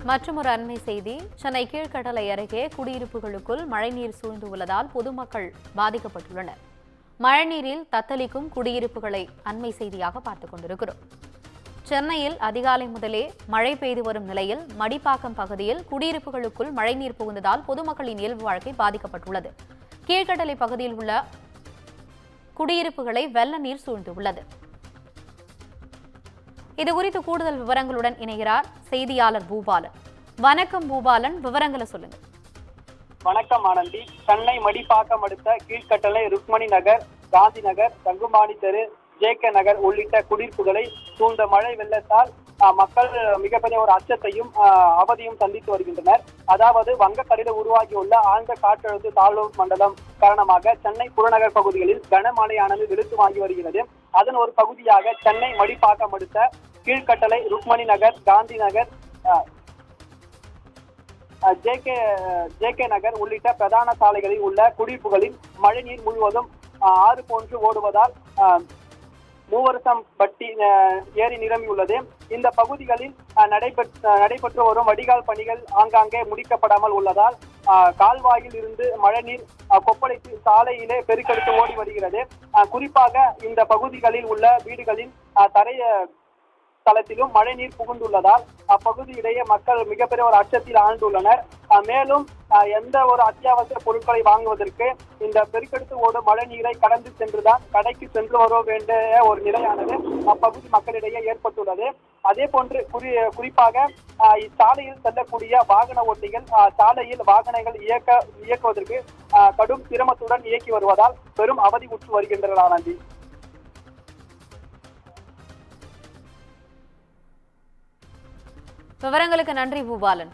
மற்றொரு அண்மை செய்தி. சென்னை கீழ்கடலை அருகே குடியிருப்புகளுக்குள் மழைநீர் சூழ்ந்து உள்ளதால் பொதுமக்கள் பாதிக்கப்பட்டுள்ளனர். மழைநீரில் தத்தளிக்கும் குடியிருப்புகளை அண்மை செய்தியாக பார்த்துக் கொண்டிருக்கிறோம். சென்னையில் அதிகாலை முதலே மழை பெய்து வரும் நிலையில் மடிப்பாக்கம் பகுதியில் குடியிருப்புகளுக்குள் மழைநீர் புகுந்ததால் பொதுமக்களின் இயல்பு வாழ்க்கை பாதிக்கப்பட்டுள்ளது. கீழ்கடலை பகுதியில் உள்ள குடியிருப்புகளை வெள்ள நீர் சூழ்ந்துள்ளது. இதுகுறித்து கூடுதல் விவரங்களுடன் இணைகிறார் செய்தியாளர் பூபாலன். வணக்கம் பூபாலன், விவரங்களை சொல்லுங்க. வணக்கம் ஆனந்தி. சென்னை மடிப்பாக்கம் அடுத்த கீழ்கட்டளை, ருக்மணி நகர், காந்தி நகர், தங்குமானி தெரு, ஜேகே நகர் உள்ளிட்ட குடியிருப்புகளை சூழ்ந்த மழை வெள்ளத்தால் மக்கள் மிகப்பெரிய ஒரு அச்சத்தையும் அவதியும் சந்தித்து வருகின்றனர். அதாவது வங்கக்கடலில் உருவாகியுள்ள ஆழ்ந்த காற்றழுத்த தாழ்வு மண்டலம் காரணமாக சென்னை புறநகர் பகுதிகளில் கனமழையானது வெளுத்து வாங்கி வருகிறது. அதன் ஒரு பகுதியாக சென்னை மடிப்பாக்கம் அடுத்த கீழ்கட்டளை, ருக்மணி நகர், காந்தி நகர், ஜேகே நகர் உள்ளிட்ட பிரதான சாலைகளில் உள்ள குடியிருப்புகளில் மழைநீர் முழுவதும் ஆறு போன்று ஓடுவதால் மூவரசம் பட்டி ஏரி நிரம்பியுள்ளது. இந்த பகுதிகளில் நடைபெற்று வரும் வடிகால் பணிகள் ஆங்காங்கே முடிக்கப்படாமல் உள்ளதால் கால்வாயில் இருந்து மழைநீர் கொப்பளித்து சாலையிலே பெருக்கெடுத்து ஓடி வருகிறது. குறிப்பாக இந்த பகுதிகளில் உள்ள வீடுகளின் தளத்திலும் மழைநீர் புகுந்துள்ளதால் அப்பகுதியிலேயே மக்கள் மிகப்பெரிய ஒரு அச்சத்தில் ஆழ்ந்துள்ளனர். மேலும் எந்த ஒரு அத்தியாவசிய பொருட்களை வாங்குவதற்கு இந்த பெருக்கெடுத்து ஓடும் மழை நீரை கடந்து சென்றுதான் கடைக்கு சென்று வர வேண்டிய ஒரு நிலையானது அப்பகுதி மக்களிடையே ஏற்பட்டுள்ளது. அதே போன்று குறிப்பாக இச்சாலையில் செல்லக்கூடிய வாகன ஓட்டிகள் சாலையில் வாகனங்கள் இயக்குவதற்கு கடும் சிரமத்துடன் இயக்கி வருவதால் பெரும் அவதி உற்று வருகின்றனர். ஆனந்தி, விவரங்களுக்கு நன்றி பூபாலன்.